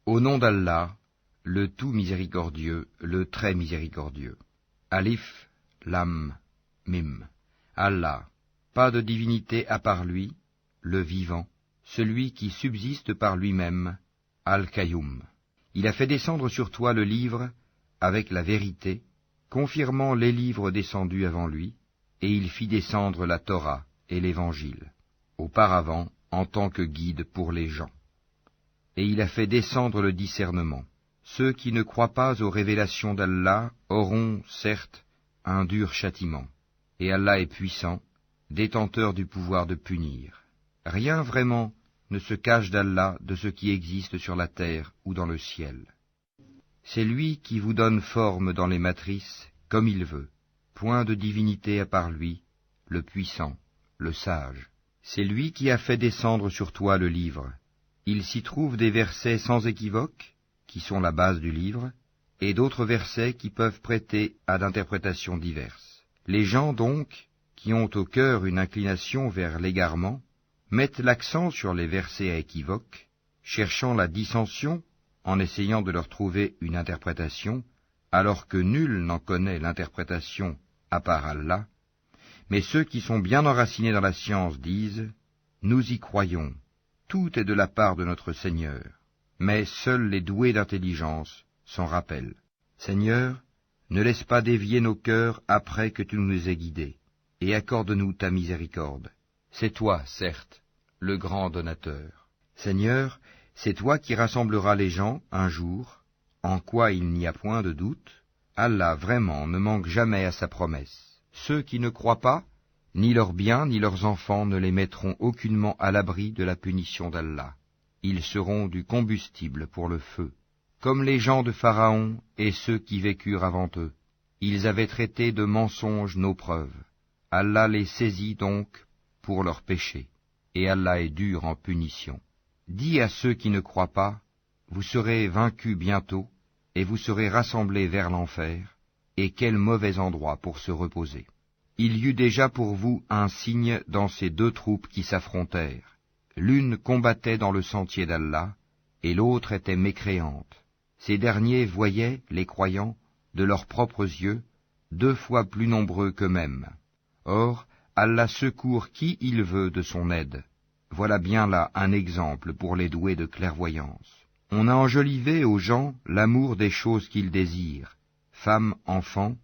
Au nom d'Allah, le tout miséricordieux, le très miséricordieux. Alif, Lam, Mim. Allah, pas de divinité à part lui, le vivant, celui qui subsiste par lui-même, Al-Qayyum. Il a fait descendre sur toi le livre avec la vérité, confirmant les livres descendus avant lui, et il fit descendre la Torah et l'Évangile, auparavant en tant que guide pour les gens. Et il a fait descendre le discernement. Ceux qui ne croient pas aux révélations d'Allah auront, certes, un dur châtiment. Et Allah est puissant, détenteur du pouvoir de punir. Rien vraiment ne se cache d'Allah de ce qui existe sur la terre ou dans le ciel. C'est lui qui vous donne forme dans les matrices, comme il veut. Point de divinité à part lui, le puissant, le sage. C'est lui qui a fait descendre sur toi le livre. Il s'y trouve des versets sans équivoque, qui sont la base du livre, et d'autres versets qui peuvent prêter à d'interprétations diverses. Les gens donc, qui ont au cœur une inclination vers l'égarement, mettent l'accent sur les versets à équivoque, cherchant la dissension en essayant de leur trouver une interprétation, alors que nul n'en connaît l'interprétation à part Allah. Mais ceux qui sont bien enracinés dans la science disent « Nous y croyons, tout est de la part de notre Seigneur. » Mais seuls les doués d'intelligence s'en rappellent. Seigneur, ne laisse pas dévier nos cœurs après que tu nous aies guidés, et accorde-nous ta miséricorde. C'est toi, certes, le grand donateur. Seigneur, c'est toi qui rassembleras les gens un jour, en quoi il n'y a point de doute. Allah vraiment ne manque jamais à sa promesse. Ceux qui ne croient pas, ni leurs biens ni leurs enfants ne les mettront aucunement à l'abri de la punition d'Allah. Ils seront du combustible pour le feu, comme les gens de Pharaon et ceux qui vécurent avant eux. Ils avaient traité de mensonges nos preuves. Allah les saisit donc pour leurs péchés, et Allah est dur en punition. Dis à ceux qui ne croient pas, vous serez vaincus bientôt, et vous serez rassemblés vers l'enfer, et quel mauvais endroit pour se reposer. Il y eut déjà pour vous un signe dans ces deux troupes qui s'affrontèrent. L'une combattait dans le sentier d'Allah, et l'autre était mécréante. Ces derniers voyaient, les croyants, de leurs propres yeux, 2 fois plus nombreux qu'eux-mêmes. Or, Allah secourt qui il veut de son aide. Voilà bien là un exemple pour les doués de clairvoyance. On a enjolivé aux gens l'amour des choses qu'ils désirent, femmes, enfants,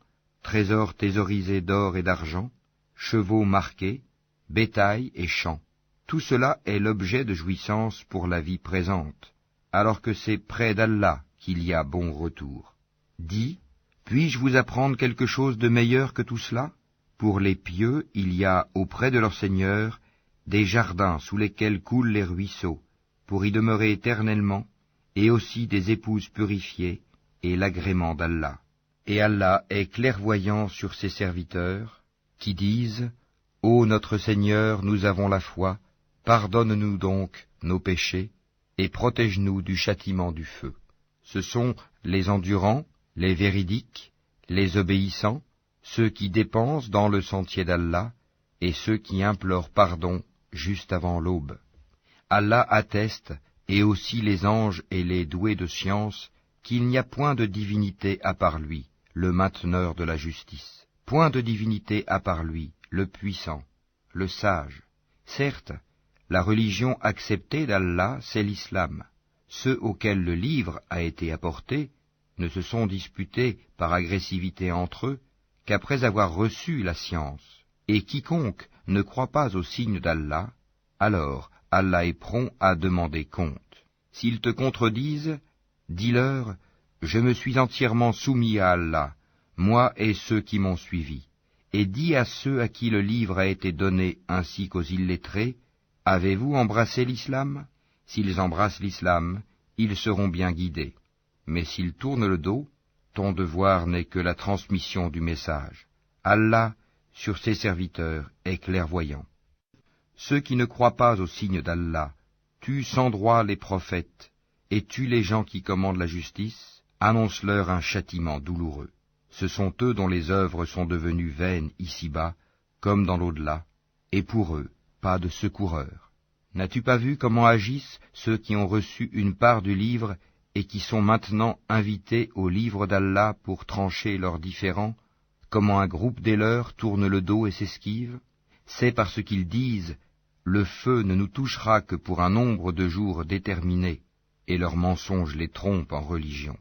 trésors thésaurisés d'or et d'argent, chevaux marqués, bétail et champs. Tout cela est l'objet de jouissance pour la vie présente, alors que c'est près d'Allah qu'il y a bon retour. Dis, puis-je vous apprendre quelque chose de meilleur que tout cela? Pour les pieux, il y a auprès de leur Seigneur des jardins sous lesquels coulent les ruisseaux, pour y demeurer éternellement, et aussi des épouses purifiées, et l'agrément d'Allah. Et Allah est clairvoyant sur ses serviteurs, qui disent « Ô notre Seigneur, nous avons la foi, pardonne-nous donc nos péchés, et protège-nous du châtiment du feu. » Ce sont les endurants, les véridiques, les obéissants, ceux qui dépensent dans le sentier d'Allah, et ceux qui implorent pardon juste avant l'aube. Allah atteste, et aussi les anges et les doués de science, qu'il n'y a point de divinité à part lui, le mainteneur de la justice. Point de divinité à part lui, le puissant, le sage. Certes, la religion acceptée d'Allah, c'est l'islam. Ceux auxquels le livre a été apporté ne se sont disputés par agressivité entre eux qu'après avoir reçu la science. Et quiconque ne croit pas au signe d'Allah, alors Allah est prompt à demander compte. S'ils te contredisent, dis-leur, je me suis entièrement soumis à Allah, moi et ceux qui m'ont suivi. Et dis à ceux à qui le livre a été donné ainsi qu'aux illettrés, avez-vous embrassé l'islam? S'ils embrassent l'islam, ils seront bien guidés. Mais s'ils tournent le dos, ton devoir n'est que la transmission du message. Allah, sur ses serviteurs, est clairvoyant. Ceux qui ne croient pas au signe d'Allah tuent sans droit les prophètes et tuent les gens qui commandent la justice, annonce-leur un châtiment douloureux. Ce sont eux dont les œuvres sont devenues vaines ici-bas, comme dans l'au-delà, et pour eux, pas de secoureur. N'as-tu pas vu comment agissent ceux qui ont reçu une part du livre et qui sont maintenant invités au livre d'Allah pour trancher leurs différends, comment un groupe des leurs tourne le dos et s'esquive, c'est parce qu'ils disent « Le feu ne nous touchera que pour un nombre de jours déterminé », et leurs mensonges les trompent en religion.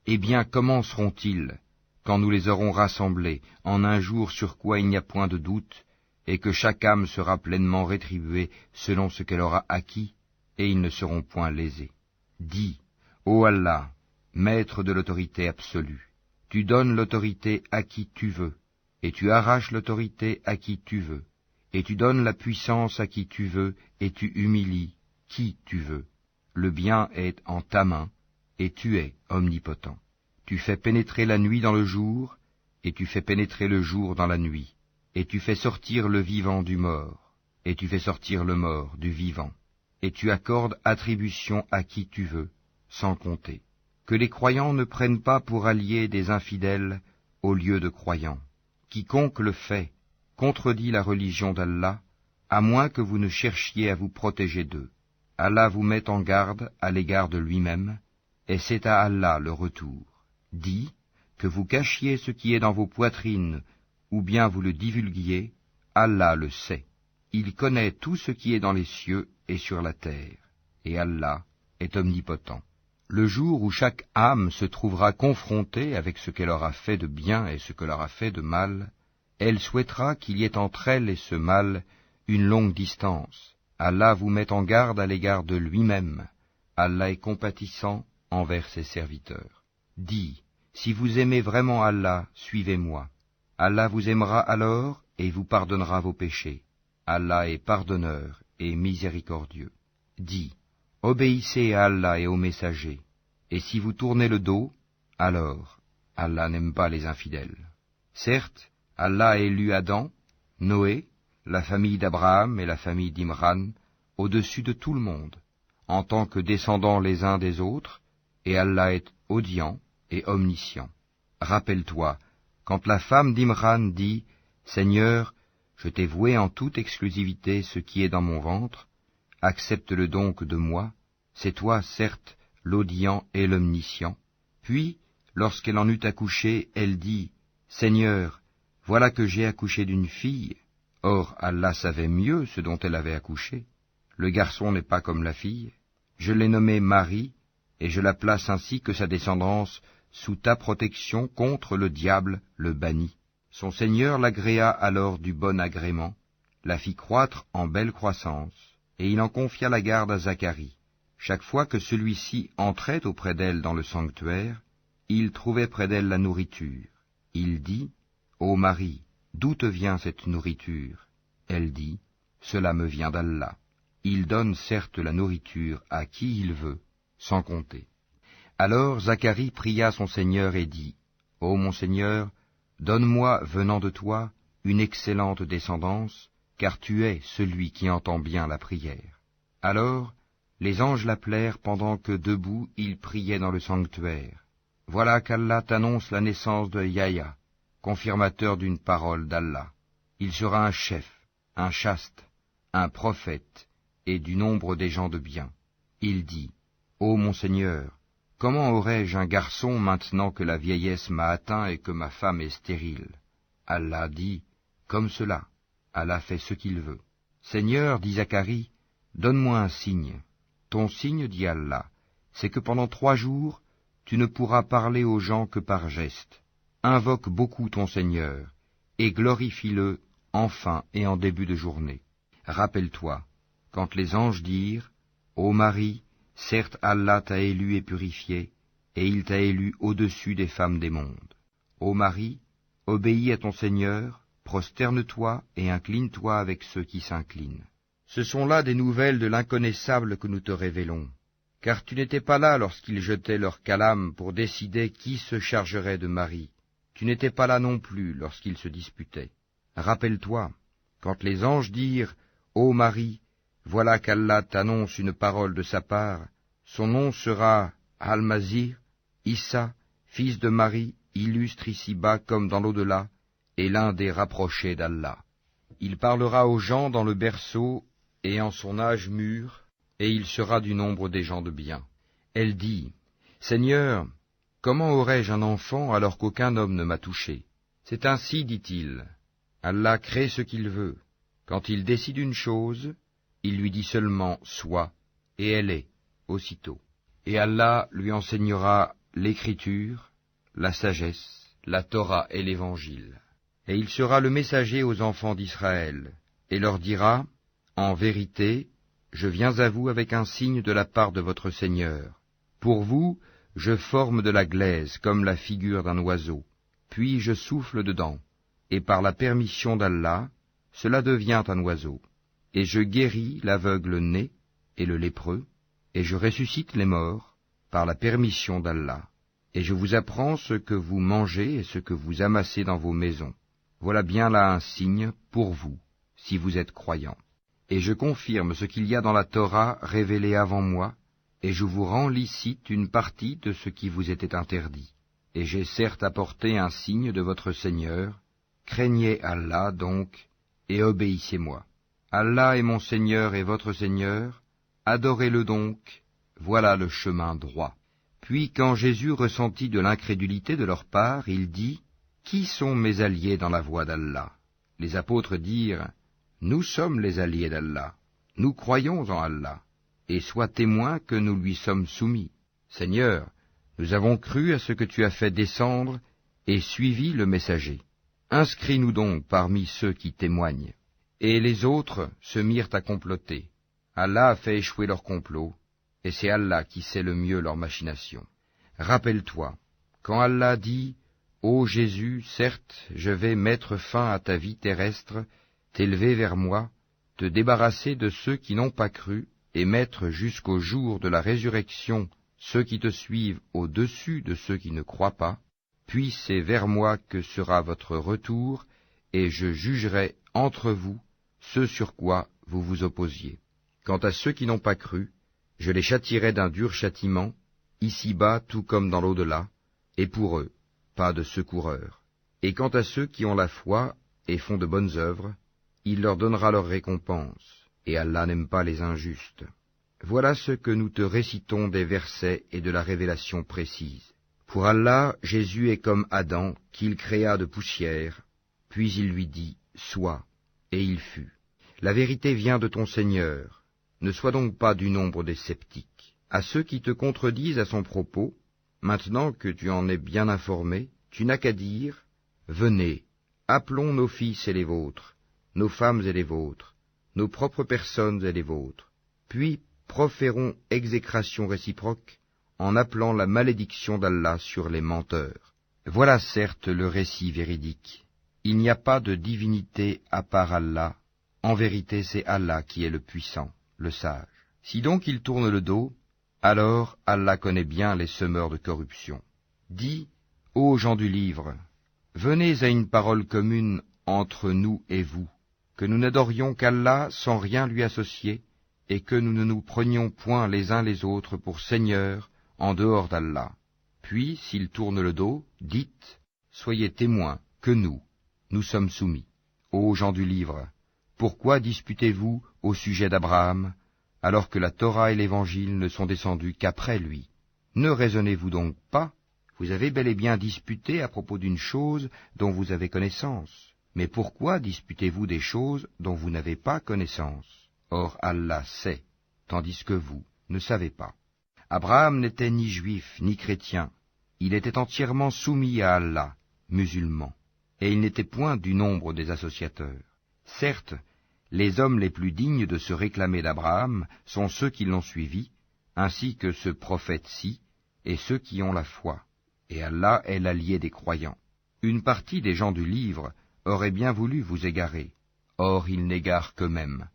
Eh bien, comment seront-ils, quand nous les aurons rassemblés, en un jour sur quoi il n'y a point de doute, et que chaque âme sera pleinement rétribuée selon ce qu'elle aura acquis, et ils ne seront point lésés. Dis, ô Allah, maître de l'autorité absolue, tu donnes l'autorité à qui tu veux, et tu arraches l'autorité à qui tu veux, et tu donnes la puissance à qui tu veux, et tu humilies qui tu veux. Le bien est en ta main, et tu es omnipotent. Tu fais pénétrer la nuit dans le jour, et tu fais pénétrer le jour dans la nuit, et tu fais sortir le vivant du mort, et tu fais sortir le mort du vivant, et tu accordes attribution à qui tu veux, sans compter. Que les croyants ne prennent pas pour alliés des infidèles au lieu de croyants. Quiconque le fait contredit la religion d'Allah, à moins que vous ne cherchiez à vous protéger d'eux. Allah vous met en garde à l'égard de lui-même, et c'est à Allah le retour. Dis, que vous cachiez ce qui est dans vos poitrines, ou bien vous le divulguiez, Allah le sait. Il connaît tout ce qui est dans les cieux et sur la terre, et Allah est omnipotent. Le jour où chaque âme se trouvera confrontée avec ce qu'elle aura fait de bien et ce qu'elle aura fait de mal, elle souhaitera qu'il y ait entre elle et ce mal une longue distance. Allah vous met en garde à l'égard de lui-même. Allah est compatissant envers ses serviteurs. Dis, si vous aimez vraiment Allah, suivez-moi. Allah vous aimera alors et vous pardonnera vos péchés. Allah est pardonneur et miséricordieux. Dis, obéissez à Allah et aux messagers, et si vous tournez le dos, alors Allah n'aime pas les infidèles. Certes, Allah a élu Adam, Noé, la famille d'Abraham et la famille d'Imran, au-dessus de tout le monde, en tant que descendants les uns des autres, et Allah est audient et omniscient. Rappelle-toi, quand la femme d'Imran dit « Seigneur, je t'ai voué en toute exclusivité ce qui est dans mon ventre, accepte-le donc de moi, c'est toi, certes, l'audient et l'omniscient. » Puis, lorsqu'elle en eut accouché, elle dit « Seigneur, voilà que j'ai accouché d'une fille. » Or, Allah savait mieux ce dont elle avait accouché. Le garçon n'est pas comme la fille. Je l'ai nommée Marie, et je la place ainsi que sa descendance sous ta protection contre le diable, le banni. Son Seigneur l'agréa alors du bon agrément, la fit croître en belle croissance, et il en confia la garde à Zacharie. Chaque fois que celui-ci entrait auprès d'elle dans le sanctuaire, il trouvait près d'elle la nourriture. Il dit, « Ô Marie, d'où te vient cette nourriture ?» Elle dit, « Cela me vient d'Allah. Il donne certes la nourriture à qui il veut, sans compter. » Alors Zacharie pria son Seigneur et dit, « Ô mon Seigneur, donne-moi, venant de toi, une excellente descendance, car tu es celui qui entend bien la prière. » Alors les anges l'appelèrent pendant que debout il priait dans le sanctuaire. Voilà qu'Allah t'annonce la naissance de Yahya, confirmateur d'une parole d'Allah. Il sera un chef, un chaste, un prophète, et du nombre des gens de bien. Il dit, « Ô mon Seigneur, comment aurais-je un garçon maintenant que la vieillesse m'a atteint et que ma femme est stérile ?» Allah dit, « Comme cela, Allah fait ce qu'il veut. » Seigneur, dit Zacharie, donne-moi un signe. Ton signe, dit Allah, c'est que pendant 3 jours, tu ne pourras parler aux gens que par gestes. Invoque beaucoup ton Seigneur, et glorifie-le en fin et en début de journée. Rappelle-toi, quand les anges dirent, Ô Marie, certes Allah t'a élu et purifié, et il t'a élu au-dessus des femmes des mondes. Ô Marie, obéis à ton Seigneur, prosterne-toi et incline-toi avec ceux qui s'inclinent. Ce sont là des nouvelles de l'inconnaissable que nous te révélons, car tu n'étais pas là lorsqu'ils jetaient leur calame pour décider qui se chargerait de Marie. Tu n'étais pas là non plus lorsqu'ils se disputaient. Rappelle-toi, quand les anges dirent, Ô Marie, voilà qu'Allah t'annonce une parole de sa part, son nom sera Al-Masih, Issa, fils de Marie, illustre ici-bas comme dans l'au-delà, et l'un des rapprochés d'Allah. Il parlera aux gens dans le berceau et en son âge mûr, et il sera du nombre des gens de bien. Elle dit, Seigneur, comment aurais-je un enfant alors qu'aucun homme ne m'a touché? C'est ainsi, dit-il, Allah crée ce qu'il veut. Quand il décide une chose, il lui dit seulement « sois » et elle est, aussitôt. Et Allah lui enseignera l'écriture, la sagesse, la Torah et l'Évangile. Et il sera le messager aux enfants d'Israël, et leur dira, en vérité, je viens à vous avec un signe de la part de votre Seigneur. Pour vous, je forme de la glaise comme la figure d'un oiseau, puis je souffle dedans, et par la permission d'Allah, cela devient un oiseau. Et je guéris l'aveugle né et le lépreux, et je ressuscite les morts, par la permission d'Allah. Et je vous apprends ce que vous mangez et ce que vous amassez dans vos maisons. Voilà bien là un signe pour vous, si vous êtes croyants. Et je confirme ce qu'il y a dans la Torah révélée avant moi, et je vous rends licite une partie de ce qui vous était interdit. Et j'ai certes apporté un signe de votre Seigneur, craignez Allah donc, et obéissez-moi. Allah est mon Seigneur et votre Seigneur, adorez-le donc, voilà le chemin droit. Puis quand Jésus ressentit de l'incrédulité de leur part, il dit, « Qui sont mes alliés dans la voie d'Allah ?» Les apôtres dirent, « Nous sommes les alliés d'Allah, nous croyons en Allah, et sois témoin que nous lui sommes soumis. Seigneur, nous avons cru à ce que tu as fait descendre et suivi le messager. Inscris-nous donc parmi ceux qui témoignent. » Et les autres se mirent à comploter. Allah a fait échouer leur complot, et c'est Allah qui sait le mieux leurs machinations. Rappelle-toi, quand Allah dit, « Ô Jésus, certes, je vais mettre fin à ta vie terrestre, t'élever vers moi, te débarrasser de ceux qui n'ont pas cru, et mettre jusqu'au jour de la résurrection ceux qui te suivent au-dessus de ceux qui ne croient pas, puis c'est vers moi que sera votre retour, et je jugerai entre vous ce sur quoi vous vous opposiez. Quant à ceux qui n'ont pas cru, je les châtierai d'un dur châtiment, ici-bas tout comme dans l'au-delà, et pour eux, pas de secoureur. Et quant à ceux qui ont la foi et font de bonnes œuvres, il leur donnera leur récompense, et Allah n'aime pas les injustes. Voilà ce que nous te récitons des versets et de la révélation précise. Pour Allah, Jésus est comme Adam, qu'il créa de poussière, puis il lui dit, « Sois », et il fut. La vérité vient de ton Seigneur, ne sois donc pas du nombre des sceptiques. À ceux qui te contredisent à son propos, maintenant que tu en es bien informé, tu n'as qu'à dire, « Venez, appelons nos fils et les vôtres, nos femmes et les vôtres, nos propres personnes et les vôtres, puis proférons exécration réciproque en appelant la malédiction d'Allah sur les menteurs. » Voilà certes le récit véridique. Il n'y a pas de divinité à part Allah. En vérité, c'est Allah qui est le puissant, le sage. Si donc ils tournent le dos, alors Allah connaît bien les semeurs de corruption. Dis, ô gens du livre, venez à une parole commune entre nous et vous, que nous n'adorions qu'Allah sans rien lui associer, et que nous ne nous prenions point les uns les autres pour seigneurs en dehors d'Allah. Puis, s'ils tournent le dos, dites, soyez témoins que nous sommes soumis. Ô gens du livre, pourquoi disputez-vous au sujet d'Abraham, alors que la Torah et l'Évangile ne sont descendus qu'après lui? Ne raisonnez-vous donc pas? Vous avez bel et bien disputé à propos d'une chose dont vous avez connaissance. Mais pourquoi disputez-vous des choses dont vous n'avez pas connaissance? Or Allah sait, tandis que vous ne savez pas. Abraham n'était ni juif ni chrétien, il était entièrement soumis à Allah, musulman, et il n'était point du nombre des associateurs. Certes, les hommes les plus dignes de se réclamer d'Abraham sont ceux qui l'ont suivi, ainsi que ce prophète-ci, et ceux qui ont la foi, et Allah est l'allié des croyants. Une partie des gens du livre aurait bien voulu vous égarer, or ils n'égarent qu'eux-mêmes,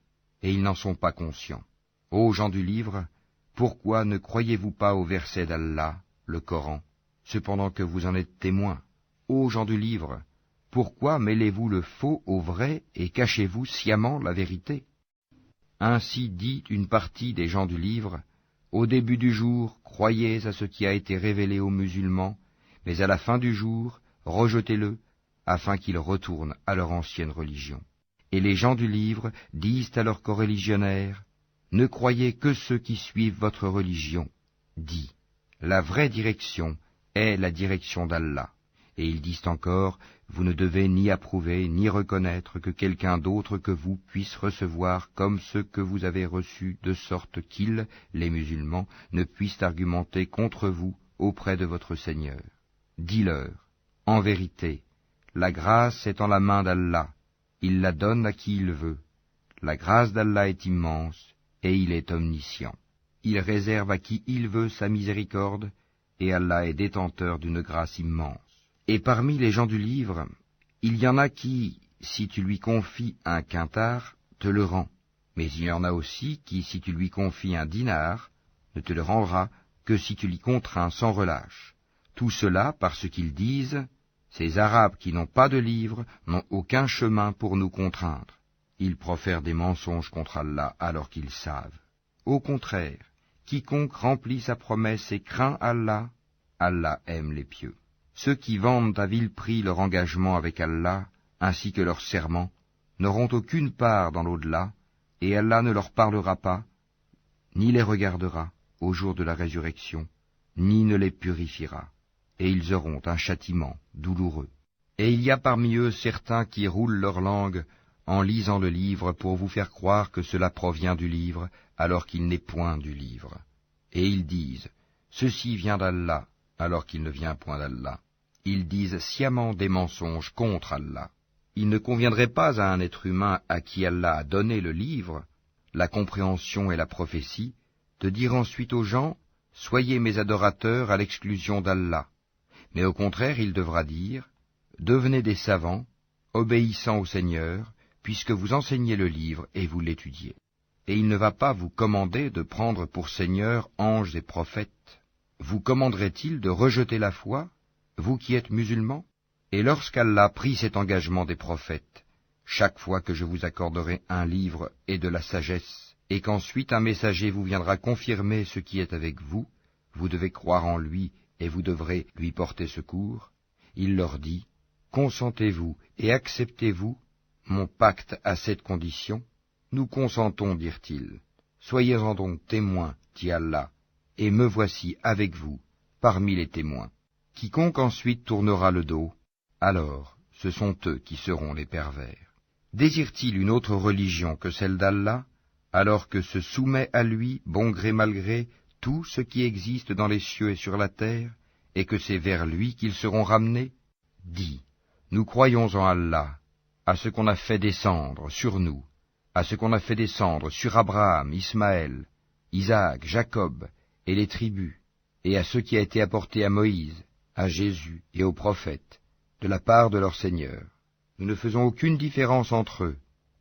et ils n'en sont pas conscients. Ô gens du livre, pourquoi ne croyez-vous pas au verset d'Allah, le Coran, cependant que vous en êtes témoins? Ô gens du livre, pourquoi mêlez-vous le faux au vrai et cachez-vous sciemment la vérité? Ainsi dit une partie des gens du livre, au début du jour, croyez à ce qui a été révélé aux musulmans, mais à la fin du jour, rejetez-le, afin qu'ils retournent à leur ancienne religion. Et les gens du livre disent à leurs coreligionnaires, ne croyez que ceux qui suivent votre religion. Dis, La vraie direction est la direction d'Allah. Et ils disent encore, vous ne devez ni approuver ni reconnaître que quelqu'un d'autre que vous puisse recevoir comme ce que vous avez reçu, de sorte qu'ils, les musulmans, ne puissent argumenter contre vous auprès de votre Seigneur. Dis-leur, en vérité, la grâce est en la main d'Allah, il la donne à qui il veut. La grâce d'Allah est immense, et il est omniscient. Il réserve à qui il veut sa miséricorde, et Allah est détenteur d'une grâce immense. Et parmi les gens du livre, il y en a qui, si tu lui confies un quintar, te le rend. Mais il y en a aussi qui, si tu lui confies un dinar, ne te le rendra que si tu l'y contrains sans relâche. Tout cela parce qu'ils disent, ces Arabes qui n'ont pas de livre n'ont aucun chemin pour nous contraindre. Ils profèrent des mensonges contre Allah alors qu'ils savent. Au contraire, quiconque remplit sa promesse et craint Allah, Allah aime les pieux. Ceux qui vendent à vil prix leur engagement avec Allah, ainsi que leur serment, n'auront aucune part dans l'au-delà, et Allah ne leur parlera pas, ni les regardera au jour de la résurrection, ni ne les purifiera, et ils auront un châtiment douloureux. Et il y a parmi eux certains qui roulent leur langue en lisant le livre pour vous faire croire que cela provient du livre, alors qu'il n'est point du livre. Et ils disent, ceci vient d'Allah, alors qu'il ne vient point d'Allah. Ils disent sciemment des mensonges contre Allah. Il ne conviendrait pas à un être humain à qui Allah a donné le livre, la compréhension et la prophétie, de dire ensuite aux gens, soyez mes adorateurs à l'exclusion d'Allah. Mais au contraire, il devra dire, devenez des savants, obéissant au Seigneur, puisque vous enseignez le livre et vous l'étudiez. Et il ne va pas vous commander de prendre pour Seigneur anges et prophètes. Vous commanderait-il de rejeter la foi, vous qui êtes musulmans? Et lorsqu'Allah prit cet engagement des prophètes, chaque fois que je vous accorderai un livre et de la sagesse, et qu'ensuite un messager vous viendra confirmer ce qui est avec vous, vous devez croire en lui et vous devrez lui porter secours, il leur dit, consentez-vous et acceptez-vous mon pacte à cette condition? Nous consentons, dirent-ils. Soyez-en donc témoins, dit Allah, et me voici avec vous, parmi les témoins. Quiconque ensuite tournera le dos, alors ce sont eux qui seront les pervers. Désire-t-il une autre religion que celle d'Allah, alors que se soumet à lui, bon gré mal gré, tout ce qui existe dans les cieux et sur la terre, et que c'est vers lui qu'ils seront ramenés? Dis, nous croyons en Allah, à ce qu'on a fait descendre sur nous, à ce qu'on a fait descendre sur Abraham, Ismaël, Isaac, Jacob, et les tribus, et à ce qui a été apporté à Moïse, à Jésus et aux prophètes, de la part de leur Seigneur. Nous ne faisons aucune différence entre eux,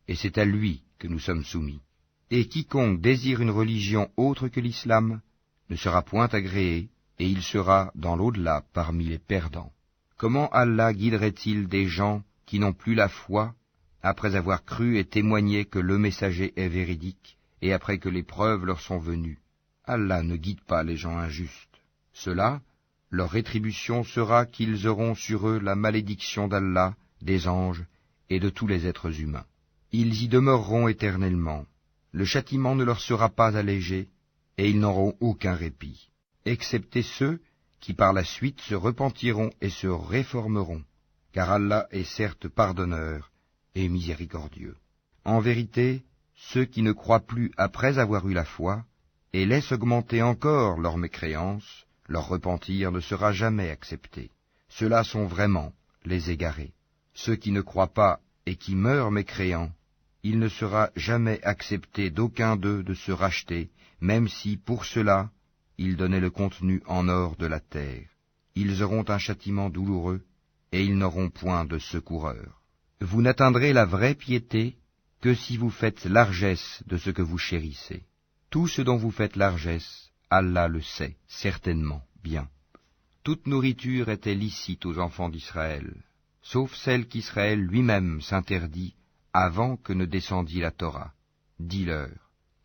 et c'est à lui que nous sommes soumis. Et quiconque désire une religion autre que l'islam ne sera point agréé, et il sera dans l'au-delà parmi les perdants. Comment Allah guiderait-il des gens qui n'ont plus la foi, après avoir cru et témoigné que le messager est véridique, et après que les preuves leur sont venues? Allah ne guide pas les gens injustes. Cela, leur rétribution sera qu'ils auront sur eux la malédiction d'Allah, des anges et de tous les êtres humains. Ils y demeureront éternellement. Le châtiment ne leur sera pas allégé, et ils n'auront aucun répit, excepté ceux qui par la suite se repentiront et se réformeront, car Allah est certes pardonneur et miséricordieux. En vérité, ceux qui ne croient plus après avoir eu la foi, et laissent augmenter encore leur mécréance, leur repentir ne sera jamais accepté. Ceux-là sont vraiment les égarés. Ceux qui ne croient pas et qui meurent mécréants, il ne sera jamais accepté d'aucun d'eux de se racheter, même si, pour cela, ils donnaient le contenu en or de la terre. Ils auront un châtiment douloureux, et ils n'auront point de secoureur. Vous n'atteindrez la vraie piété que si vous faites largesse de ce que vous chérissez. Tout ce dont vous faites largesse, Allah le sait, certainement, bien. Toute nourriture était licite aux enfants d'Israël, sauf celle qu'Israël lui-même s'interdit avant que ne descendît la Torah. Dis-leur,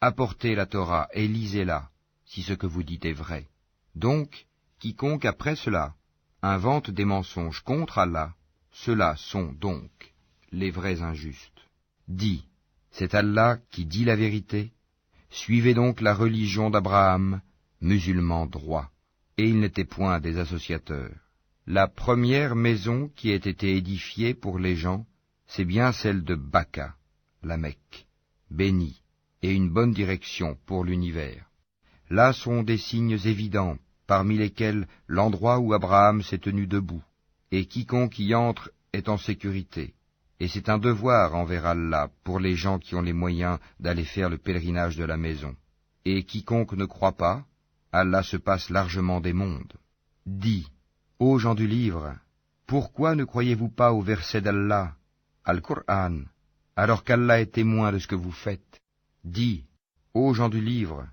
apportez la Torah et lisez-la, si ce que vous dites est vrai. Donc, quiconque après cela invente des mensonges contre Allah, ceux-là sont donc les vrais injustes. Dis, c'est Allah qui dit la vérité. Suivez donc la religion d'Abraham, musulman droit. et ils n'étaient point des associateurs. La première maison qui ait été édifiée pour les gens, c'est bien celle de Baka, la Mecque, bénie, et une bonne direction pour l'univers. Là sont des signes évidents, parmi lesquels l'endroit où Abraham s'est tenu debout, et quiconque y entre est en sécurité. Et c'est un devoir envers Allah pour les gens qui ont les moyens d'aller faire le pèlerinage de la maison. Et quiconque ne croit pas, Allah se passe largement des mondes. Dis, ô gens du livre, pourquoi ne croyez-vous pas au verset d'Allah, Al-Qur'an, alors qu'Allah est témoin de ce que vous faites? Dis, ô gens du livre,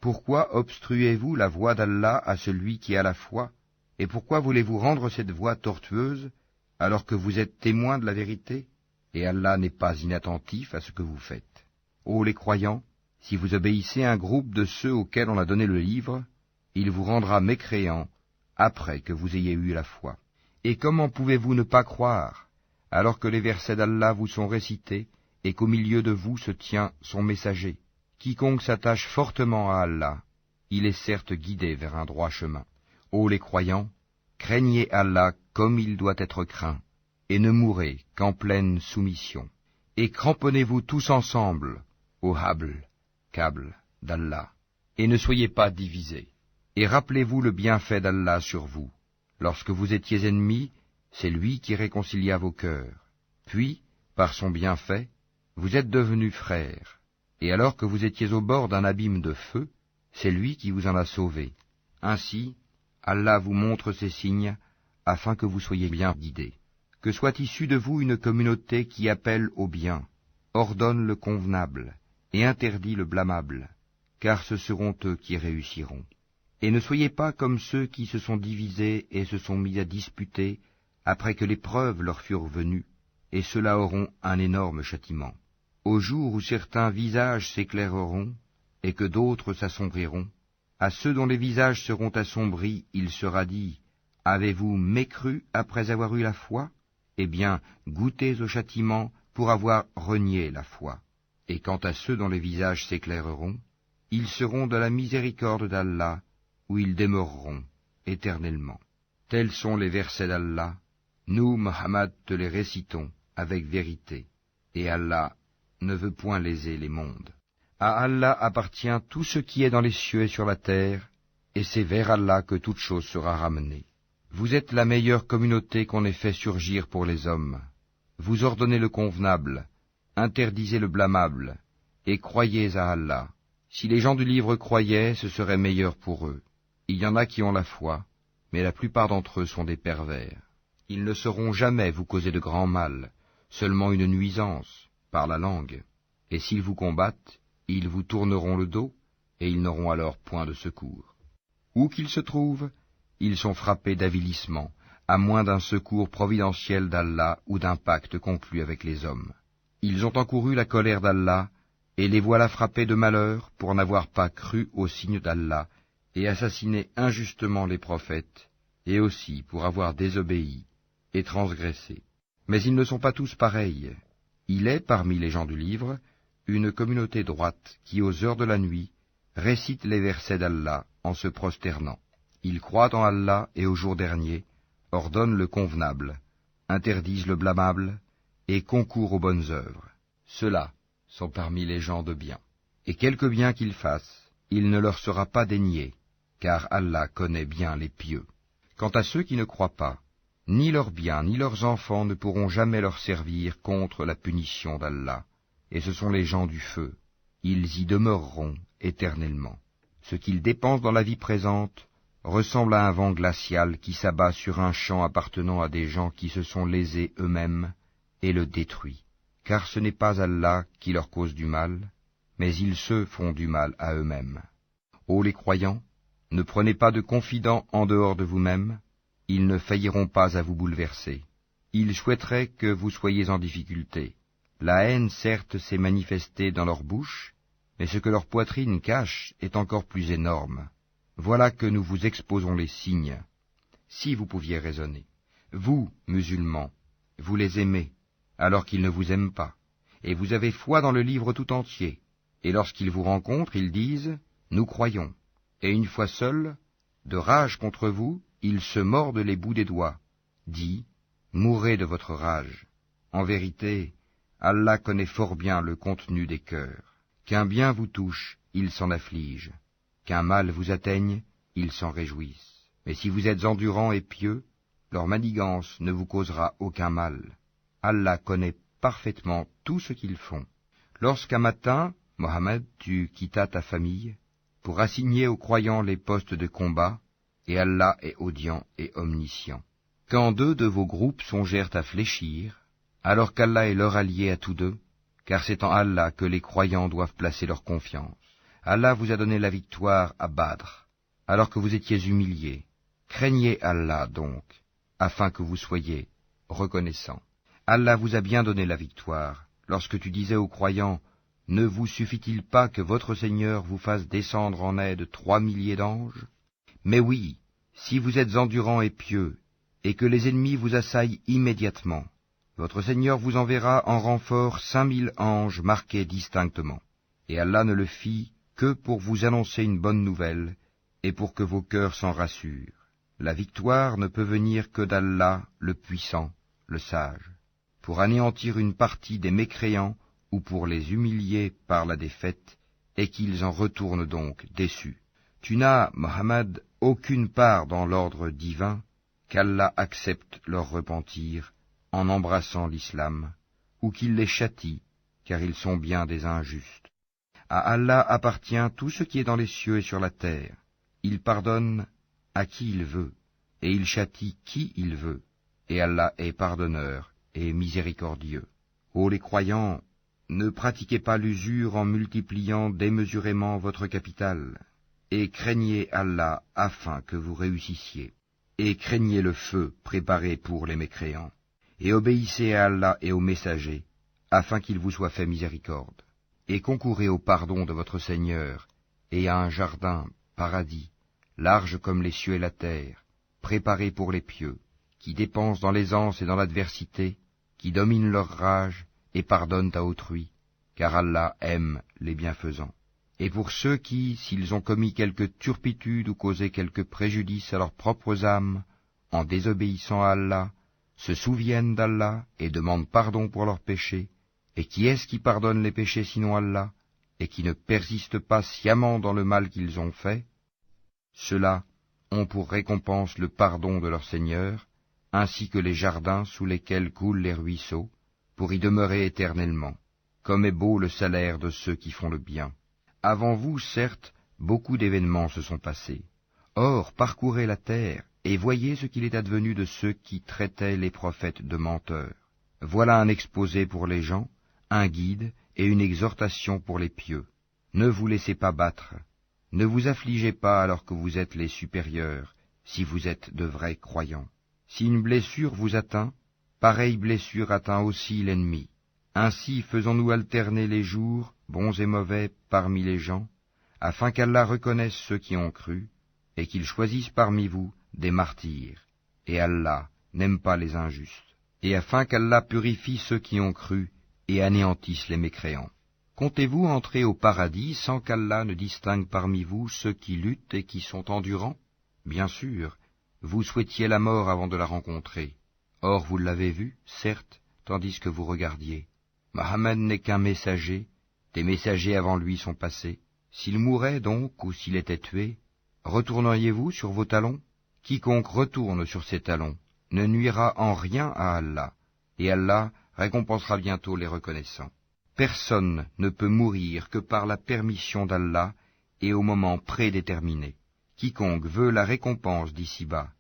pourquoi obstruez-vous la voie d'Allah à celui qui a la foi, et pourquoi voulez-vous rendre cette voie tortueuse, alors que vous êtes témoins de la vérité, et Allah n'est pas inattentif à ce que vous faites. Ô les croyants, si vous obéissez à un groupe de ceux auxquels on a donné le livre, il vous rendra mécréants après que vous ayez eu la foi. Et comment pouvez-vous ne pas croire, alors que les versets d'Allah vous sont récités, et qu'au milieu de vous se tient son messager? Quiconque s'attache fortement à Allah, il est certes guidé vers un droit chemin. Ô les croyants, craignez Allah comme il doit être craint, et ne mourrez qu'en pleine soumission. Et cramponnez-vous tous ensemble au câble d'Allah, et ne soyez pas divisés. Et rappelez-vous le bienfait d'Allah sur vous. Lorsque vous étiez ennemis, c'est lui qui réconcilia vos cœurs. Puis, par son bienfait, vous êtes devenus frères. Et alors que vous étiez au bord d'un abîme de feu, c'est lui qui vous en a sauvés. Ainsi, Allah vous montre ces signes, afin que vous soyez bien guidés. Que soit issue de vous une communauté qui appelle au bien, ordonne le convenable, et interdit le blâmable, car ce seront eux qui réussiront. Et ne soyez pas comme ceux qui se sont divisés et se sont mis à disputer, après que les preuves leur furent venues, et ceux-là auront un énorme châtiment. Au jour où certains visages s'éclaireront, et que d'autres s'assombriront, à ceux dont les visages seront assombris, il sera dit, « Avez-vous mécru après avoir eu la foi? Eh bien, goûtez au châtiment pour avoir renié la foi. » Et quant à ceux dont les visages s'éclaireront, ils seront de la miséricorde d'Allah, où ils demeureront éternellement. Tels sont les versets d'Allah, nous, Muhammad, te les récitons avec vérité, et Allah ne veut point léser les mondes. À Allah appartient tout ce qui est dans les cieux et sur la terre, et c'est vers Allah que toute chose sera ramenée. Vous êtes la meilleure communauté qu'on ait fait surgir pour les hommes. Vous ordonnez le convenable, interdisez le blâmable, et croyez à Allah. Si les gens du livre croyaient, ce serait meilleur pour eux. Il y en a qui ont la foi, mais la plupart d'entre eux sont des pervers. Ils ne sauront jamais vous causer de grand mal, seulement une nuisance, par la langue. Et s'ils vous combattent, ils vous tourneront le dos, et ils n'auront alors point de secours. Où qu'ils se trouvent, ils sont frappés d'avilissement, à moins d'un secours providentiel d'Allah ou d'un pacte conclu avec les hommes. Ils ont encouru la colère d'Allah, et les voilà frappés de malheur pour n'avoir pas cru aux signes d'Allah, et assassiné injustement les prophètes, et aussi pour avoir désobéi et transgressé. Mais ils ne sont pas tous pareils. Il est, parmi les gens du livre, une communauté droite qui, aux heures de la nuit, récite les versets d'Allah en se prosternant. Ils croient en Allah et au jour dernier, ordonnent le convenable, interdisent le blâmable, et concourent aux bonnes œuvres. Ceux-là sont parmi les gens de bien. Et quelque bien qu'ils fassent, il ne leur sera pas dénié, car Allah connaît bien les pieux. Quant à ceux qui ne croient pas, ni leurs biens ni leurs enfants ne pourront jamais leur servir contre la punition d'Allah, et ce sont les gens du feu. Ils y demeureront éternellement. Ce qu'ils dépensent dans la vie présente ressemble à un vent glacial qui s'abat sur un champ appartenant à des gens qui se sont lésés eux-mêmes et le détruit. Car ce n'est pas Allah qui leur cause du mal, mais ils se font du mal à eux-mêmes. Ô les croyants, ne prenez pas de confidents en dehors de vous-même, ils ne failliront pas à vous bouleverser. Ils souhaiteraient que vous soyez en difficulté. La haine, certes, s'est manifestée dans leur bouche, mais ce que leur poitrine cache est encore plus énorme. Voilà que nous vous exposons les signes, si vous pouviez raisonner. Vous, musulmans, vous les aimez, alors qu'ils ne vous aiment pas, et vous avez foi dans le livre tout entier. Et lorsqu'ils vous rencontrent, ils disent « Nous croyons », et une fois seuls, De rage contre vous, ils se mordent les bouts des doigts. Dis, mourrez de votre rage. En vérité, Allah connaît fort bien le contenu des cœurs. Qu'un bien vous touche, ils s'en affligent. Qu'un mal vous atteigne, ils s'en réjouissent. Mais si vous êtes endurants et pieux, leur manigance ne vous causera aucun mal. Allah connaît parfaitement tout ce qu'ils font. Lorsqu'un matin, Mohammed, tu quittas ta famille, pour assigner aux croyants les postes de combat, et Allah est audient et omniscient. Quand deux de vos groupes songèrent à fléchir, alors qu'Allah est leur allié à tous deux, car c'est en Allah que les croyants doivent placer leur confiance. Allah vous a donné la victoire à Badr, alors que vous étiez humiliés. Craignez Allah donc, afin que vous soyez reconnaissants. Allah vous a bien donné la victoire, lorsque tu disais aux croyants, « Ne vous suffit-il pas que votre Seigneur vous fasse descendre en aide 3 milliers d'anges ?» Mais oui, si vous êtes endurants et pieux, et que les ennemis vous assaillent immédiatement, votre Seigneur vous enverra en renfort 5000 anges marqués distinctement. Et Allah ne le fit que pour vous annoncer une bonne nouvelle, et pour que vos cœurs s'en rassurent. La victoire ne peut venir que d'Allah, le puissant, le sage, pour anéantir une partie des mécréants ou pour les humilier par la défaite, et qu'ils en retournent donc déçus. Tu n'as, Mohammed, aucune part dans l'ordre divin, qu'Allah accepte leur repentir en embrassant l'islam, ou qu'il les châtie, car ils sont bien des injustes. À Allah appartient tout ce qui est dans les cieux et sur la terre. Il pardonne à qui il veut, et il châtie qui il veut, et Allah est pardonneur et miséricordieux. Ô les croyants, ne pratiquez pas l'usure en multipliant démesurément votre capital, et craignez Allah afin que vous réussissiez, et craignez le feu préparé pour les mécréants, et obéissez à Allah et aux messagers, afin qu'il vous soit fait miséricorde, et concourez au pardon de votre Seigneur, et à un jardin, paradis, large comme les cieux et la terre, préparé pour les pieux, qui dépensent dans l'aisance et dans l'adversité, qui dominent leur rage et pardonnent à autrui, car Allah aime les bienfaisants. Et pour ceux qui, s'ils ont commis quelque turpitude ou causé quelque préjudice à leurs propres âmes, en désobéissant à Allah, se souviennent d'Allah et demandent pardon pour leurs péchés, et qui est-ce qui pardonne les péchés sinon Allah, et qui ne persiste pas sciemment dans le mal qu'ils ont fait? Ceux-là ont pour récompense le pardon de leur Seigneur, ainsi que les jardins sous lesquels coulent les ruisseaux, pour y demeurer éternellement. Comme est beau le salaire de ceux qui font le bien. Avant vous, certes, beaucoup d'événements se sont passés. Or, parcourez la terre, et voyez ce qu'il est advenu de ceux qui traitaient les prophètes de menteurs. Voilà un exposé pour les gens, un guide et une exhortation pour les pieux. Ne vous laissez pas battre, ne vous affligez pas alors que vous êtes les supérieurs, si vous êtes de vrais croyants. Si une blessure vous atteint, pareille blessure atteint aussi l'ennemi. Ainsi faisons-nous alterner les jours, bons et mauvais, parmi les gens, afin qu'Allah reconnaisse ceux qui ont cru, et qu'il choisisse parmi vous des martyrs. Et Allah n'aime pas les injustes. Et afin qu'Allah purifie ceux qui ont cru, et anéantisse les mécréants. Comptez-vous entrer au paradis sans qu'Allah ne distingue parmi vous ceux qui luttent et qui sont endurants? Bien sûr, vous souhaitiez la mort avant de la rencontrer. Or vous l'avez vue, certes, tandis que vous regardiez. Mohammed n'est qu'un messager, des messagers avant lui sont passés. S'il mourait donc, ou s'il était tué, retourneriez-vous sur vos talons? Quiconque retourne sur ses talons ne nuira en rien à Allah, et Allah récompensera bientôt les reconnaissants. Personne ne peut mourir que par la permission d'Allah et au moment prédéterminé. Quiconque veut la récompense d'ici-bas,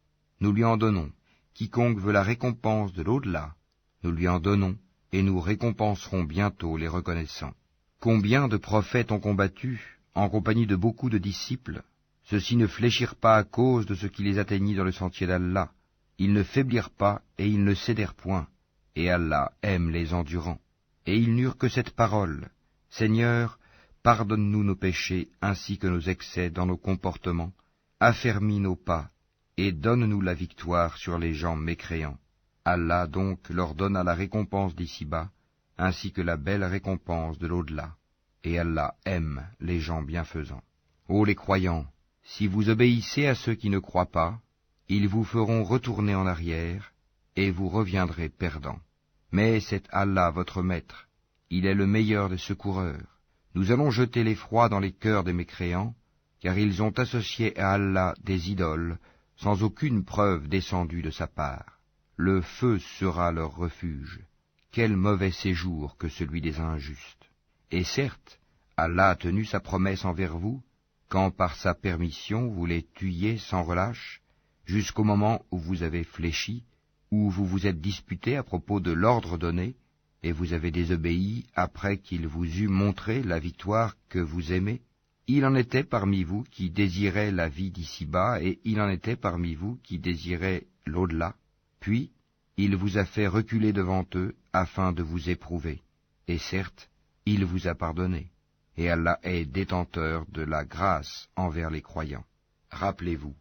nous lui en donnons. Quiconque veut la récompense de l'au-delà, nous lui en donnons, et nous récompenserons bientôt les reconnaissants. Combien de prophètes ont combattu, en compagnie de beaucoup de disciples? Ceux-ci ne fléchirent pas à cause de ce qui les atteignit dans le sentier d'Allah. Ils ne faiblirent pas et ils ne cédèrent point. Et Allah aime les endurants. Et ils n'eurent que cette parole: Seigneur, pardonne-nous nos péchés ainsi que nos excès dans nos comportements, affermis nos pas, et donne-nous la victoire sur les gens mécréants. Allah donc leur donna la récompense d'ici-bas, ainsi que la belle récompense de l'au-delà. Et Allah aime les gens bienfaisants. Ô les croyants, Si vous obéissez à ceux qui ne croient pas, ils vous feront retourner en arrière, et vous reviendrez perdants. Mais c'est Allah votre maître, il est le meilleur des secoureurs. Nous allons jeter l'effroi dans les cœurs des mécréants, car ils ont associé à Allah des idoles, sans aucune preuve descendue de sa part. Le feu sera leur refuge. Quel mauvais séjour que celui des injustes. Et certes, Allah a tenu sa promesse envers vous, quand par sa permission vous les tuiez sans relâche, jusqu'au moment où vous avez fléchi, où vous vous êtes disputé à propos de l'ordre donné, et vous avez désobéi après qu'il vous eût montré la victoire que vous aimez. Il en était parmi vous qui désiraient la vie d'ici-bas, et il en était parmi vous qui désiraient l'au-delà. Puis, il vous a fait reculer devant eux, afin de vous éprouver. Et certes, il vous a pardonné. Et Allah est détenteur de la grâce envers les croyants. Rappelez-vous,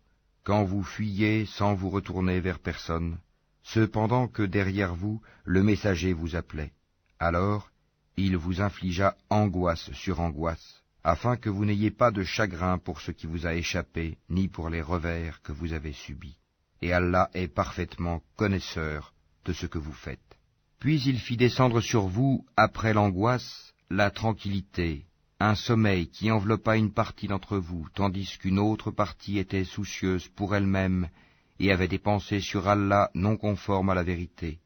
quand vous fuyiez sans vous retourner vers personne, cependant que derrière vous le messager vous appelait, alors il vous infligea angoisse sur angoisse, afin que vous n'ayez pas de chagrin pour ce qui vous a échappé, ni pour les revers que vous avez subis. Et Allah est parfaitement connaisseur de ce que vous faites. Puis il fit descendre sur vous, après l'angoisse, la tranquillité, un sommeil qui enveloppa une partie d'entre vous, tandis qu'une autre partie était soucieuse pour elle-même et avait des pensées sur Allah non conformes à la vérité,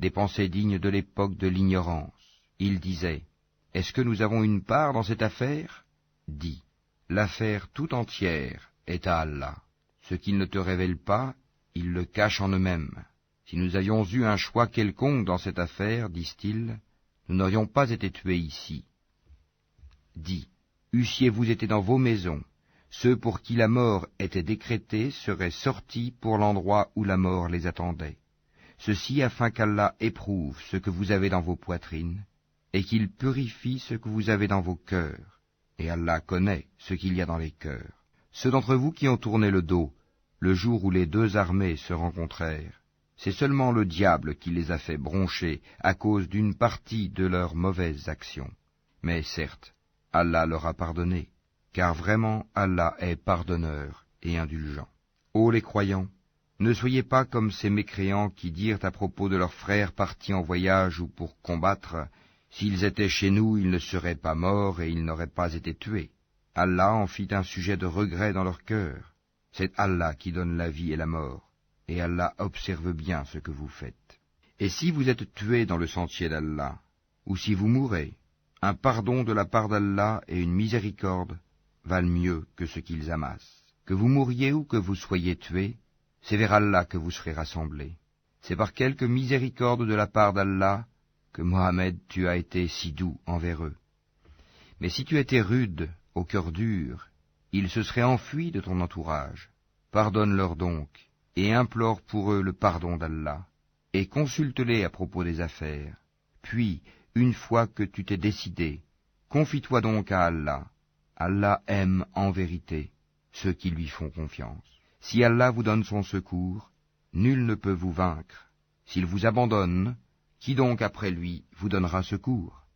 des pensées dignes de l'époque de l'ignorance. Il disait, « Est-ce que nous avons une part dans cette affaire ?» Dis, « L'affaire tout entière est à Allah. Ce qu'ils ne te révèlent pas, ils le cachent en eux-mêmes. Si nous avions eu un choix quelconque dans cette affaire, disent-ils, nous n'aurions pas été tués ici. » Dis, eussiez-vous été dans vos maisons, ceux pour qui la mort était décrétée seraient sortis pour l'endroit où la mort les attendait. Ceci afin qu'Allah éprouve ce que vous avez dans vos poitrines, et qu'il purifie ce que vous avez dans vos cœurs. Et Allah connaît ce qu'il y a dans les cœurs. Ceux d'entre vous qui ont tourné le dos, le jour où les deux armées se rencontrèrent, c'est seulement le diable qui les a fait broncher à cause d'une partie de leurs mauvaises actions. Mais certes, Allah leur a pardonné, car vraiment Allah est pardonneur et indulgent. Ô les croyants, ne soyez pas comme ces mécréants qui dirent à propos de leurs frères partis en voyage ou pour combattre, « S'ils étaient chez nous, ils ne seraient pas morts et ils n'auraient pas été tués. » Allah en fit un sujet de regret dans leur cœur. C'est Allah qui donne la vie et la mort, et Allah observe bien ce que vous faites. Et si vous êtes tués dans le sentier d'Allah, ou si vous mourrez, un pardon de la part d'Allah et une miséricorde valent mieux que ce qu'ils amassent. Que vous mouriez ou que vous soyez tués, c'est vers Allah que vous serez rassemblés. C'est par quelque miséricorde de la part d'Allah que Mohammed tu as été si doux envers eux. Mais si tu étais rude, au cœur dur, ils se seraient enfuis de ton entourage. Pardonne-leur donc, et implore pour eux le pardon d'Allah, et consulte-les à propos des affaires. Puis, une fois que tu t'es décidé, confie-toi donc à Allah. Allah aime en vérité ceux qui lui font confiance. Si Allah vous donne son secours, nul ne peut vous vaincre. S'il vous abandonne, qui donc après lui vous donnera secours?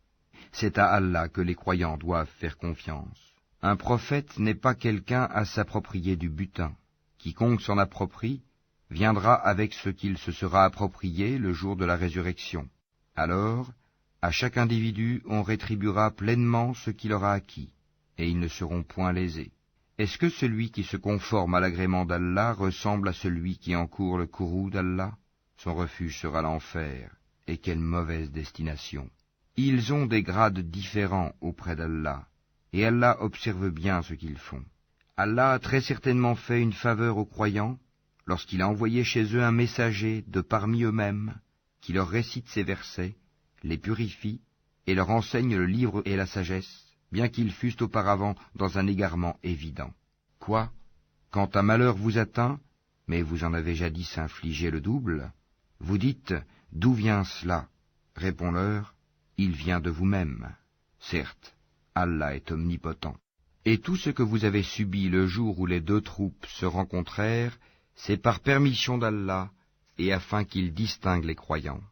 C'est à Allah que les croyants doivent faire confiance. Un prophète n'est pas quelqu'un à s'approprier du butin. Quiconque s'en approprie viendra avec ce qu'il se sera approprié le jour de la résurrection. Alors, à chaque individu on rétribuera pleinement ce qu'il aura acquis, et ils ne seront point lésés. Est-ce que celui qui se conforme à l'agrément d'Allah ressemble à celui qui encourt le courroux d'Allah? Son refuge sera l'enfer, et quelle mauvaise destination. Ils ont des grades différents auprès d'Allah, et Allah observe bien ce qu'ils font. Allah a très certainement fait une faveur aux croyants, lorsqu'il a envoyé chez eux un messager de parmi eux-mêmes, qui leur récite ces versets, les purifie, et leur enseigne le livre et la sagesse, bien qu'ils fussent auparavant dans un égarement évident. Quoi? Quand un malheur vous atteint, mais vous en avez jadis infligé le double, vous dites, d'où vient cela? Réponds-leur, il vient de vous-même. Certes, Allah est omnipotent. Et tout ce que vous avez subi le jour où les deux troupes se rencontrèrent, c'est par permission d'Allah, et afin qu'il distingue les croyants,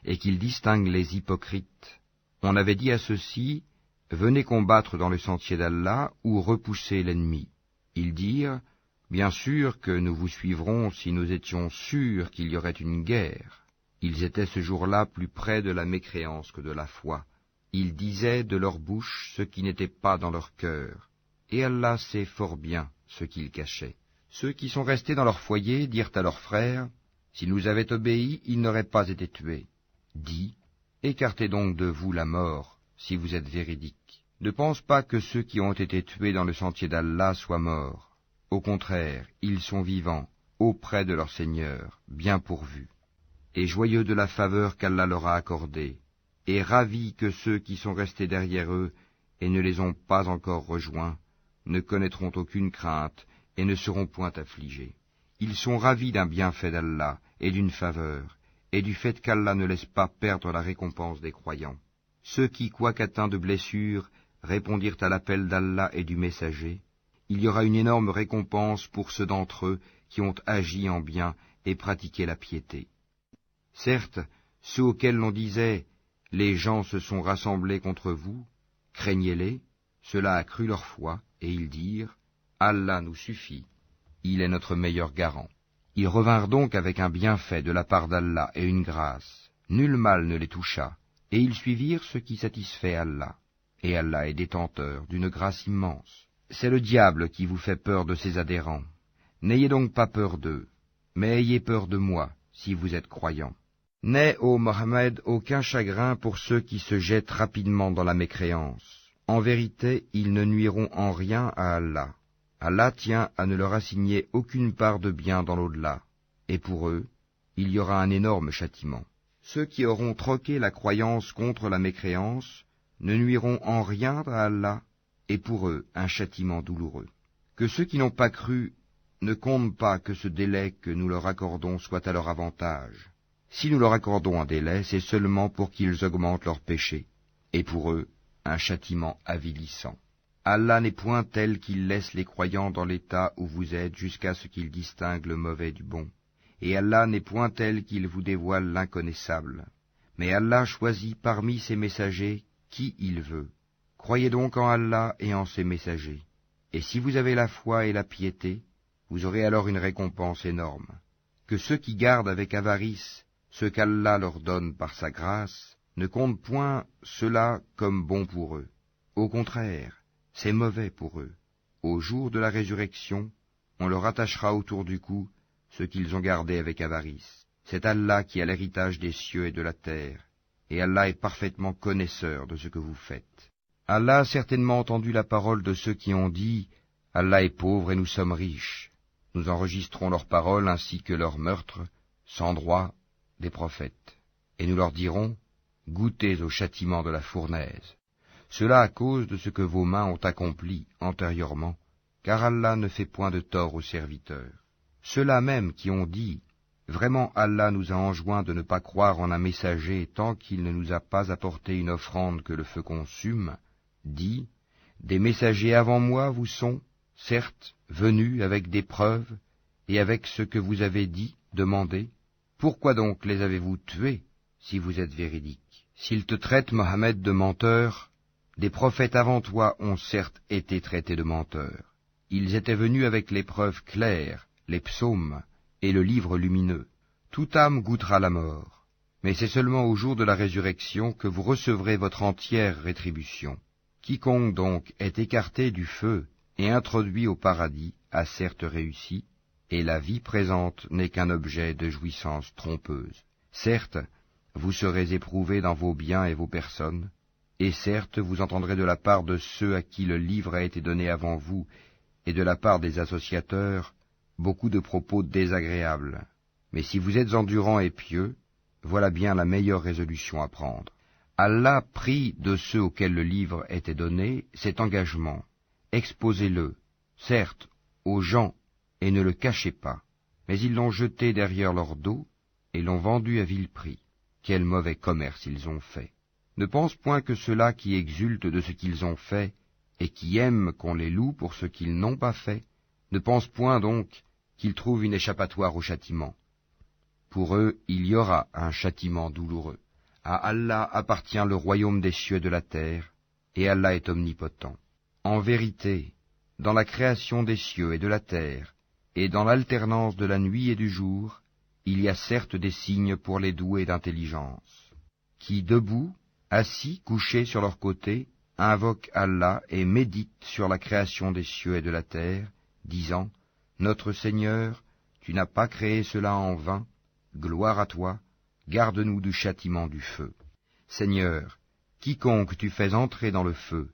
et qu'il distingue les hypocrites. On avait dit à ceux-ci, venez combattre dans le sentier d'Allah ou repoussez l'ennemi. Ils dirent, bien sûr que nous vous suivrons si nous étions sûrs qu'il y aurait une guerre. Ils étaient ce jour-là plus près de la mécréance que de la foi. Ils disaient de leur bouche ce qui n'était pas dans leur cœur, et Allah sait fort bien ce qu'ils cachaient. Ceux qui sont restés dans leur foyer dirent à leurs frères, s'ils nous avaient obéi, ils n'auraient pas été tués. Dis, écartez donc de vous la mort, si vous êtes véridiques. Ne pense pas que ceux qui ont été tués dans le sentier d'Allah soient morts. Au contraire, ils sont vivants, auprès de leur Seigneur, bien pourvus, et joyeux de la faveur qu'Allah leur a accordée, et ravis que ceux qui sont restés derrière eux et ne les ont pas encore rejoints ne connaîtront aucune crainte et ne seront point affligés. Ils sont ravis d'un bienfait d'Allah et d'une faveur, et du fait qu'Allah ne laisse pas perdre la récompense des croyants. Ceux qui, quoique atteints de blessures, répondirent à l'appel d'Allah et du messager, il y aura une énorme récompense pour ceux d'entre eux qui ont agi en bien et pratiqué la piété. Certes, ceux auxquels l'on disait « Les gens se sont rassemblés contre vous », craignez-les, cela accrut leur foi, et ils dirent « Allah nous suffit, il est notre meilleur garant ». Ils revinrent donc avec un bienfait de la part d'Allah et une grâce. Nul mal ne les toucha, et ils suivirent ce qui satisfait Allah. Et Allah est détenteur d'une grâce immense. C'est le diable qui vous fait peur de ses adhérents. N'ayez donc pas peur d'eux, mais ayez peur de moi, si vous êtes croyants. N'aie, ô Mohammed, aucun chagrin pour ceux qui se jettent rapidement dans la mécréance. En vérité, ils ne nuiront en rien à Allah. Allah tient à ne leur assigner aucune part de bien dans l'au-delà, et pour eux, il y aura un énorme châtiment. Ceux qui auront troqué la croyance contre la mécréance ne nuiront en rien à Allah, et pour eux un châtiment douloureux. Que ceux qui n'ont pas cru ne comptent pas que ce délai que nous leur accordons soit à leur avantage. Si nous leur accordons un délai, c'est seulement pour qu'ils augmentent leurs péchés, et pour eux un châtiment avilissant. Allah n'est point tel qu'il laisse les croyants dans l'état où vous êtes jusqu'à ce qu'ils distinguent le mauvais du bon. Et Allah n'est point tel qu'il vous dévoile l'inconnaissable. Mais Allah choisit parmi ses messagers qui il veut. Croyez donc en Allah et en ses messagers. Et si vous avez la foi et la piété, vous aurez alors une récompense énorme. Que ceux qui gardent avec avarice ce qu'Allah leur donne par sa grâce ne comptent point cela comme bon pour eux. Au contraire, c'est mauvais pour eux. Au jour de la résurrection, on leur attachera autour du cou ce qu'ils ont gardé avec avarice. C'est Allah qui a l'héritage des cieux et de la terre, et Allah est parfaitement connaisseur de ce que vous faites. Allah a certainement entendu la parole de ceux qui ont dit « Allah est pauvre et nous sommes riches ». Nous enregistrons leurs paroles ainsi que leurs meurtres, sans droit, des prophètes. Et nous leur dirons « Goûtez au châtiment de la fournaise ». Cela à cause de ce que vos mains ont accompli antérieurement, car Allah ne fait point de tort aux serviteurs. Ceux-là même qui ont dit « Vraiment Allah nous a enjoint de ne pas croire en un messager tant qu'il ne nous a pas apporté une offrande que le feu consume », dit « Des messagers avant moi vous sont, certes, venus avec des preuves et avec ce que vous avez dit, demandé. Pourquoi donc les avez-vous tués, si vous êtes véridiques? S'ils te traitent, Mohammed, de menteur, des prophètes avant toi ont certes été traités de menteurs. Ils étaient venus avec les preuves claires, les psaumes et le livre lumineux. Toute âme goûtera la mort, mais c'est seulement au jour de la résurrection que vous recevrez votre entière rétribution. Quiconque donc est écarté du feu et introduit au paradis a certes réussi, et la vie présente n'est qu'un objet de jouissance trompeuse. Certes, vous serez éprouvés dans vos biens et vos personnes, et certes vous entendrez de la part de ceux à qui le livre a été donné avant vous, et de la part des associateurs, beaucoup de propos désagréables. Mais si vous êtes endurants et pieux, voilà bien la meilleure résolution à prendre. Allah prit de ceux auxquels le livre était donné cet engagement. Exposez-le, certes, aux gens, et ne le cachez pas. Mais ils l'ont jeté derrière leur dos, et l'ont vendu à vil prix. Quel mauvais commerce ils ont fait. Ne pense point que ceux-là qui exultent de ce qu'ils ont fait, et qui aiment qu'on les loue pour ce qu'ils n'ont pas fait, ne pense point donc qu'ils trouvent une échappatoire au châtiment. Pour eux, il y aura un châtiment douloureux. À Allah appartient le royaume des cieux et de la terre, et Allah est omnipotent. En vérité, dans la création des cieux et de la terre, et dans l'alternance de la nuit et du jour, il y a certes des signes pour les doués d'intelligence, qui, debout, assis, couchés sur leur côté, invoquent Allah et méditent sur la création des cieux et de la terre, disant, « Notre Seigneur, tu n'as pas créé cela en vain, gloire à toi, garde-nous du châtiment du feu. Seigneur, quiconque tu fais entrer dans le feu,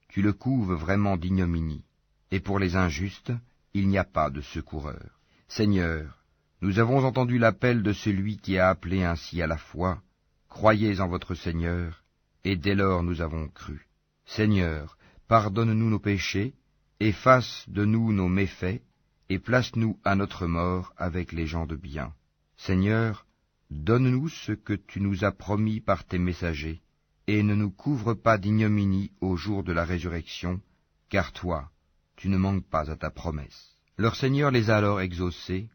tu le couves vraiment d'ignominie, et pour les injustes, il n'y a pas de secoureur. Seigneur, nous avons entendu l'appel de celui qui a appelé ainsi à la foi, croyez en votre Seigneur, et dès lors nous avons cru. Seigneur, pardonne-nous nos péchés, efface de nous nos méfaits, et place-nous à notre mort avec les gens de bien. Seigneur, donne-nous ce que tu nous as promis par tes messagers, et ne nous couvre pas d'ignominie au jour de la résurrection, car toi, tu ne manques pas à ta promesse. » Leur Seigneur les a alors exaucés,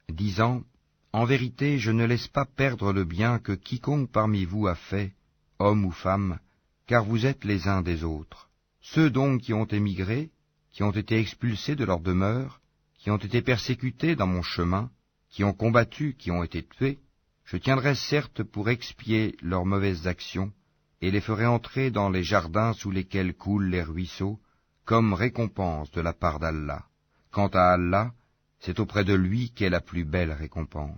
disant, « En vérité, je ne laisse pas perdre le bien que quiconque parmi vous a fait, homme ou femme, car vous êtes les uns des autres. Ceux donc qui ont émigré, qui ont été expulsés de leur demeure, qui ont été persécutés dans mon chemin, qui ont combattu, qui ont été tués, je tiendrai certes pour expier leurs mauvaises actions, et les ferai entrer dans les jardins sous lesquels coulent les ruisseaux, comme récompense de la part d'Allah. Quant à Allah, c'est auprès de lui qu'est la plus belle récompense.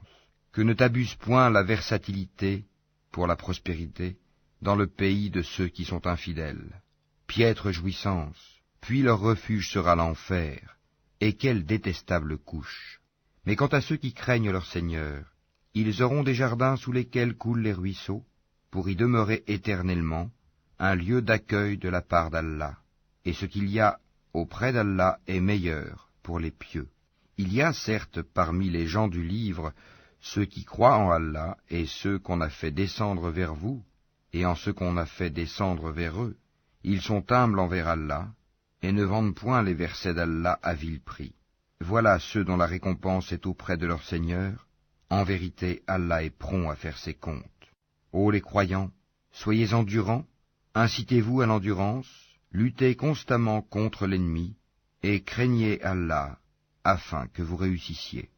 Que ne t'abuse point la versatilité pour la prospérité dans le pays de ceux qui sont infidèles. Piètre jouissance, puis leur refuge sera l'enfer, et quelle détestable couche. Mais quant à ceux qui craignent leur Seigneur, ils auront des jardins sous lesquels coulent les ruisseaux, pour y demeurer éternellement, un lieu d'accueil de la part d'Allah, et ce qu'il y a auprès d'Allah est meilleur pour les pieux. Il y a certes parmi les gens du livre ceux qui croient en Allah et ceux qu'on a fait descendre vers vous, et en ceux qu'on a fait descendre vers eux. Ils sont humbles envers Allah, et ne vendent point les versets d'Allah à vil prix. Voilà ceux dont la récompense est auprès de leur Seigneur. En vérité, Allah est prompt à faire ses comptes. Ô les croyants, soyez endurants, incitez-vous à l'endurance, luttez constamment contre l'ennemi, et craignez Allah, afin que vous réussissiez.